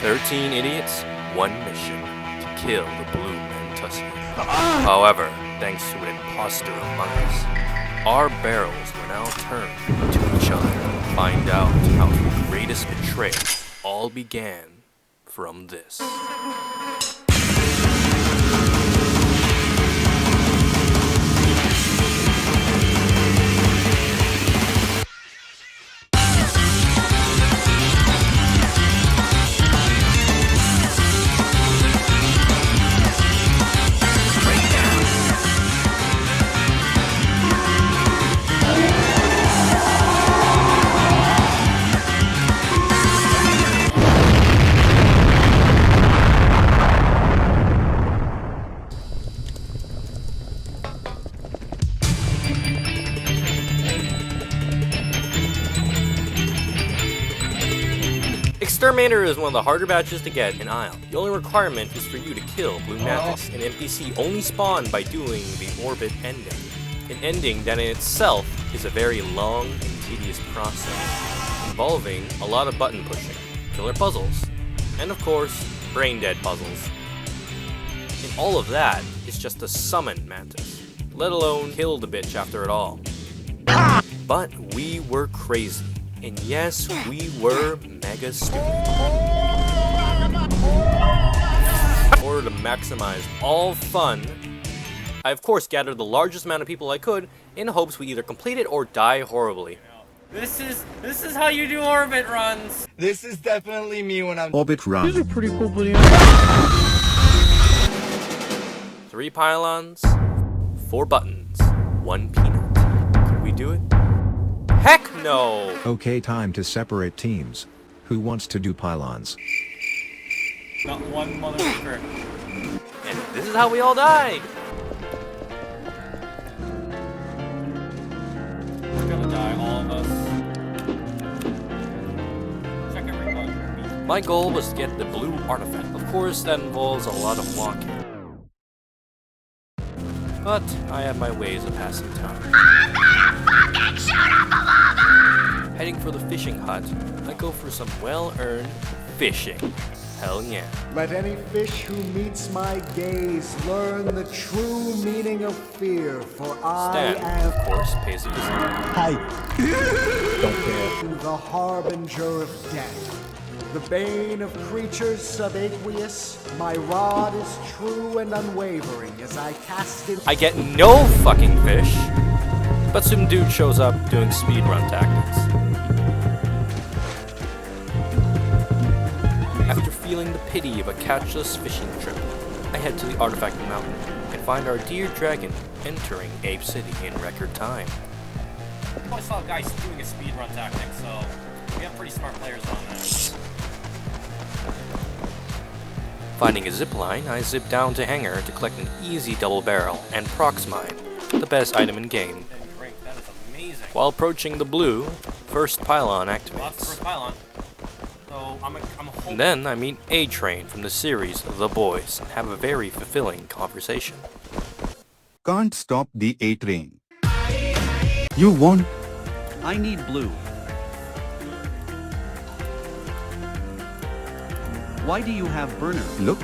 13 idiots, one mission, to kill the blue mantussy. However, thanks to an imposter among us, our barrels were now turned to each other. Find out how the greatest betrayal all began from this. Exterminator is one of the harder badges to get in Isle. The only requirement is for you to kill Blue Mantis, an NPC only spawned by doing the orbit ending. An ending that in itself is a very long and tedious process, involving a lot of button pushing, killer puzzles, and of course, brain dead puzzles. And all of that is just to summon Mantis, let alone kill the bitch after it all. But we were crazy. And yes, we were mega stupid. In order to maximize all fun, I of course gathered the largest amount of people I could in hopes we either complete it or die horribly. This is how you do orbit runs. This is definitely me when I'm orbit run. These are pretty cool video. 3 pylons, 4 buttons, 1 peanut. Could we do it? Heck no! Okay, time to separate teams. Who wants to do pylons? Not one motherfucker. And this is how we all died! We're gonna die, all of us. Check every bug. My goal was to get the blue artifact. Of course, that involves a lot of walking. But I have my ways of passing time. Heading for the fishing hut, I go for some well-earned fishing. Hell yeah. Let any fish who meets my gaze learn the true meaning of fear, for Stan, I am, of course, pays a visit. Hi. Don't care. The harbinger of death. The bane of creatures subaqueous, my rod is true and unwavering as I cast it. I get no fucking fish, but some dude shows up doing speedrun tactics. After feeling the pity of a catchless fishing trip, I head to the Artifact Mountain and find our dear dragon entering Ape City in record time. I always saw guys doing a speedrun tactic, so we have pretty smart players on that. Finding a zipline, I zip down to Hangar to collect an easy double barrel and prox mine, the best item in game. That is amazing. While approaching the blue, first pylon Well, that's the activates. first pylon. So I'm hoping. And then I meet A-Train from the series The Boys and have a very fulfilling conversation. Can't stop the A-train. You won't. I need blue. Why do you have burner? Look.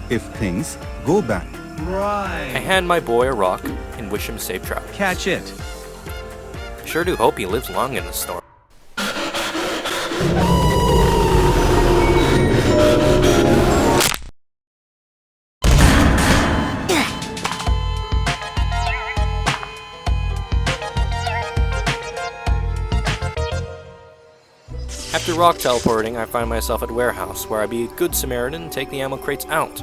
If things go bad. I Right. hand my boy a rock and wish him safe travels. Catch it. Sure do hope he lives long in the storm. After rock teleporting, I find myself at warehouse, where I be a good Samaritan and take the ammo crates out.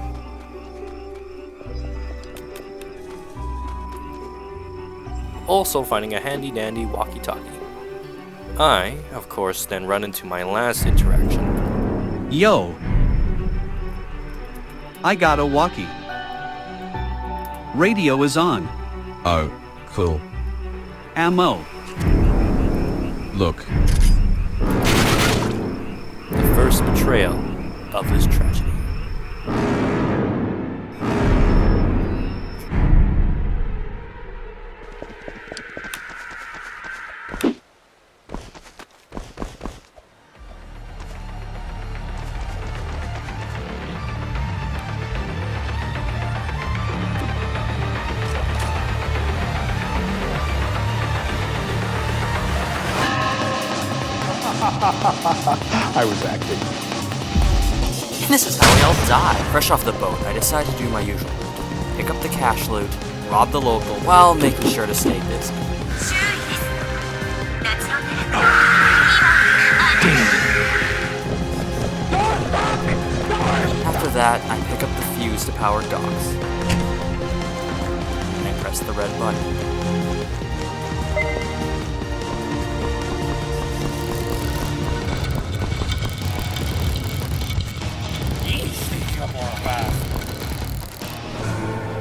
Also finding a handy-dandy walkie-talkie. I, of course, then run into my last interaction. Yo. I got a walkie. Radio is on. Oh, cool. Ammo. Look. The first betrayal of this tragedy. I was acting. This is how we all die. Fresh off the boat, I decide to do my usual route. Pick up the cash loot, rob the local, while making sure to stay busy. After that, I pick up the fuse to power docks. And I press the red button.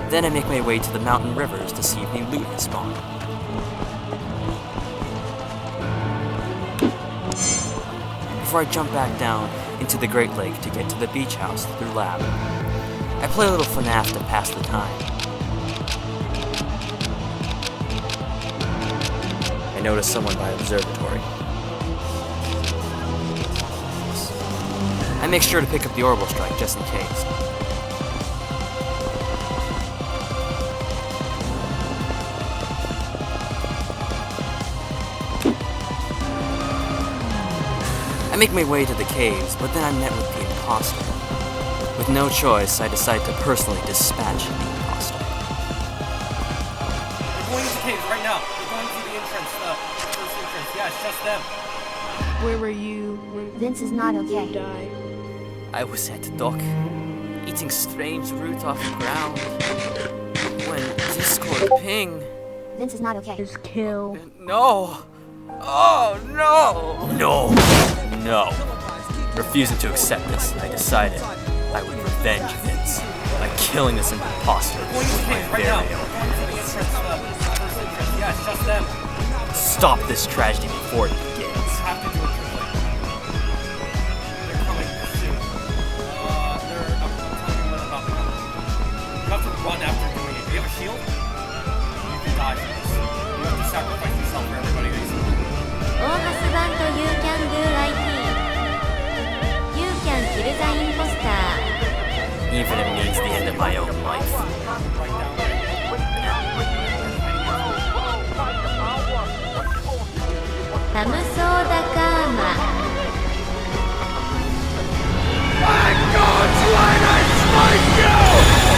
Then I make my way to the mountain rivers to see if new loot has spawned. Before I jump back down into the Great Lake to get to the beach house through lab, I play a little Fnaf to pass the time. I notice someone by observatory. I make sure to pick up the orbital strike just in case. I make my way to the caves, but then I'm met with the imposter. With no choice, I decide to personally dispatch the imposter. They're going to the caves right now. They're going to the entrance, first entrance. Yeah, it's just them. Where were you when Vince is not okay. died? I was at the dock, eating strange root off the ground, when Discord ping. Vince is not okay. Just kill. No! Oh, no! No! No. Refusing to accept this, I decided I would revenge Vince by killing this imposter with my very own hands. Yeah, it's just them. Stop this tragedy before it begins. You have to do it quickly. They're coming soon. I'm telling you when about to come. You have to run after doing it. Do you have a shield? You can die for this. You have to sacrifice yourself for everybody that you see. Oh, husband, you can do like me. You can kill the imposter. Even if it means the end of my own life. Samsoda Kama. By God's light, I smite you!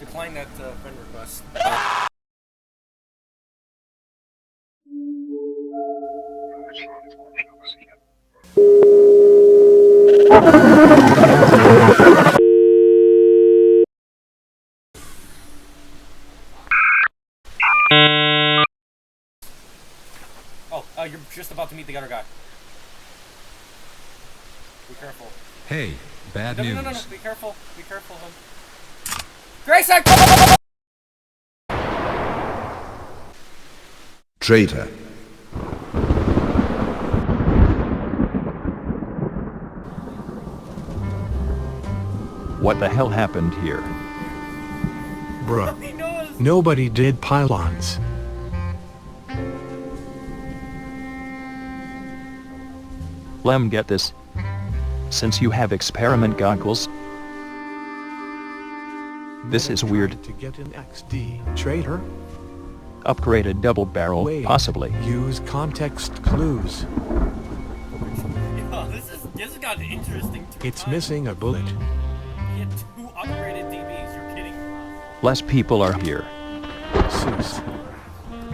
Decline that friend request. Oh, you're just about to meet the other guy. Be careful. Hey, bad news. No. Be careful. Be careful, him. Grayson! Traitor. What the hell happened here? Bruh. Nobody did pylons. Lem, get this. Since you have experiment goggles, this is weird. To get an XD. Traitor. Upgraded double barrel, Wait. possibly. Use context clues. Yo, this has gotten interesting too. It's missing a bullet. You get 2 upgraded DBs, you're kidding. Less people are here. Zeus.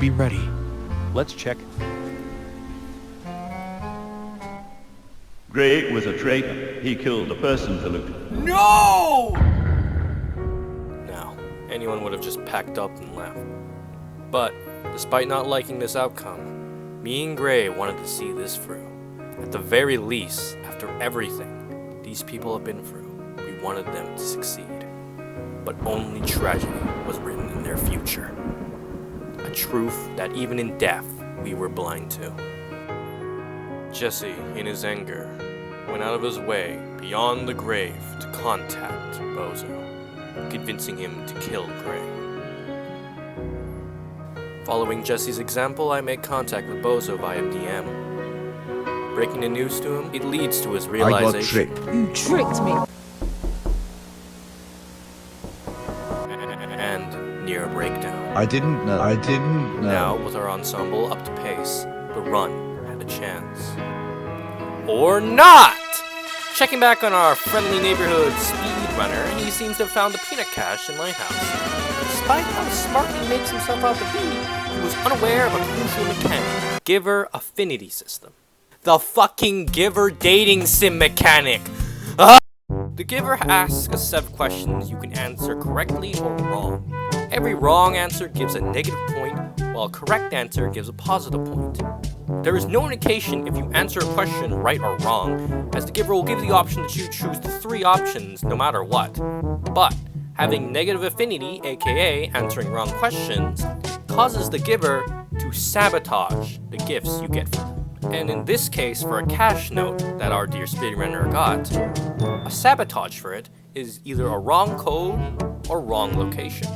Be ready. Let's check. Greg was a traitor. He killed a person for loot. No! Now, anyone would have just packed up and left. But, despite not liking this outcome, me and Gray wanted to see this through. At the very least, after everything these people have been through, we wanted them to succeed. But only tragedy was written in their future. A truth that even in death, we were blind to. Jesse, in his anger, went out of his way beyond the grave to contact Bozo, convincing him to kill Gray. Following Jesse's example, I make contact with Bozo via DM. Breaking the news to him, it leads to his realization. I got tricked. You tricked me. And near a breakdown. I didn't know. Now, with our ensemble up to pace, the run had a chance. Or not! Checking back on our friendly neighborhood speedrunner, he seems to have found the peanut cache in my house. Despite how smart he makes himself out to be, he was unaware of a crucial mechanic: Giver affinity system. The fucking Giver dating sim mechanic! The Giver asks a set of questions you can answer correctly or wrong. Every wrong answer gives a negative point, while a correct answer gives a positive point. There is no indication if you answer a question right or wrong, as the Giver will give the option that you choose the 3 options no matter what. But having negative affinity, aka answering wrong questions, causes the Giver to sabotage the gifts you get from them. And in this case, for a cache note that our dear speedrunner got, a sabotage for it is either a wrong code or wrong location.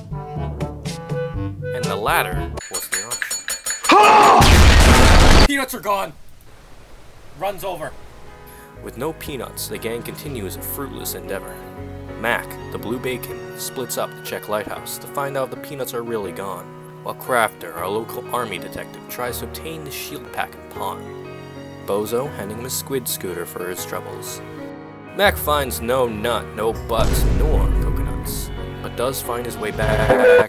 And the latter was the option. Peanuts are gone! Run's over. With no peanuts, the gang continues a fruitless endeavor. Mac, the blue bacon, splits up to check Lighthouse to find out if the peanuts are really gone, while Crafter, our local army detective, tries to obtain the shield pack and pawn. Bozo handing him a squid scooter for his troubles. Mac finds no nut, no butts, nor coconuts, but does find his way back.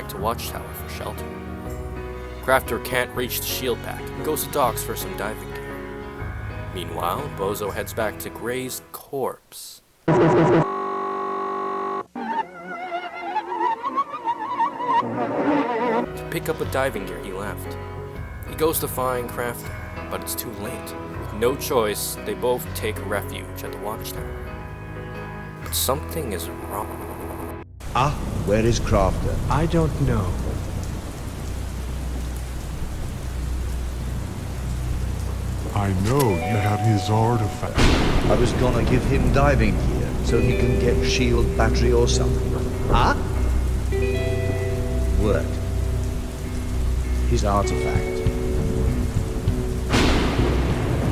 To Watchtower for shelter. Crafter can't reach the shield pack and goes to docks for some diving gear. Meanwhile, Bozo heads back to Gray's corpse. To pick up the diving gear he left. He goes to find Crafter, but it's too late. With no choice, they both take refuge at the Watchtower. But something is wrong. Where is Crafter? I don't know. I know you have his artifact. I was gonna give him diving gear so he can get shield battery or something. What? His artifact.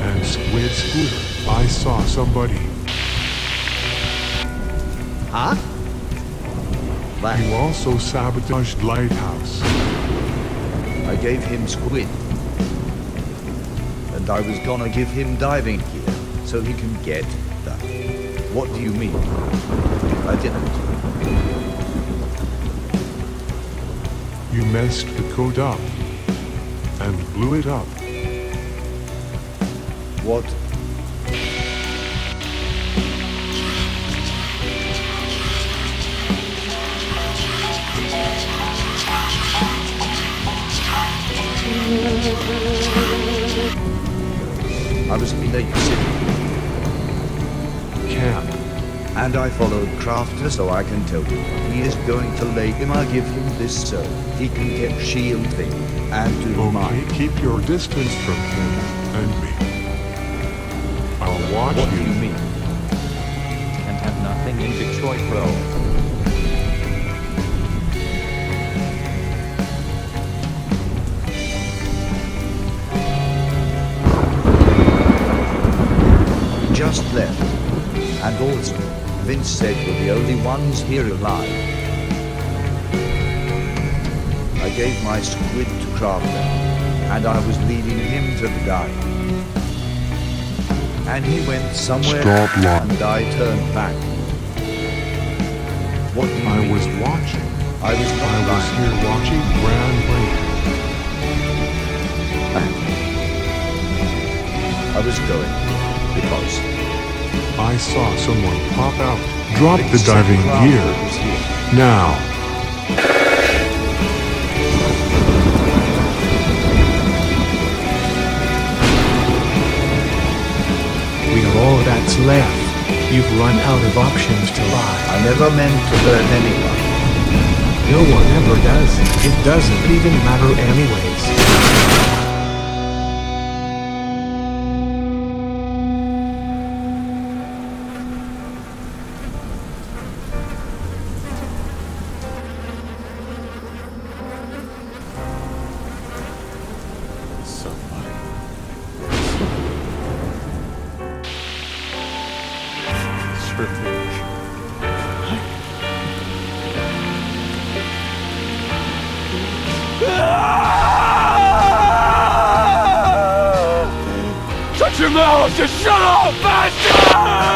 And Squid Scooter, I saw somebody. You also sabotaged Lighthouse. I gave him squid. And I was gonna give him diving gear so he can get that. What do you mean? I didn't. You messed the code up and blew it up. What? I was in Lake City. Camp. And I followed Crafter so I can tell you. He is going to Lake and I'll give him this so he can get shield thing and do mine. Keep your distance from him and me. I'll watch you. What do you mean? And have nothing in Detroit, bro. Just left. And also, Vince said we're the only ones here alive. I gave my squid to Crafter, and I was leading him to the guy. And he went somewhere, and I turned back. What do you mean? I was watching. I was here watching Grand Lake. back. I was going because I saw someone pop out. Drop the It's diving Craft gear. that was here. Now. We are all that's left. You've run out of options to lie. I never meant to hurt anyone. No one ever does. It doesn't even matter anyways. Shut your mouth! Just shut up, bastard!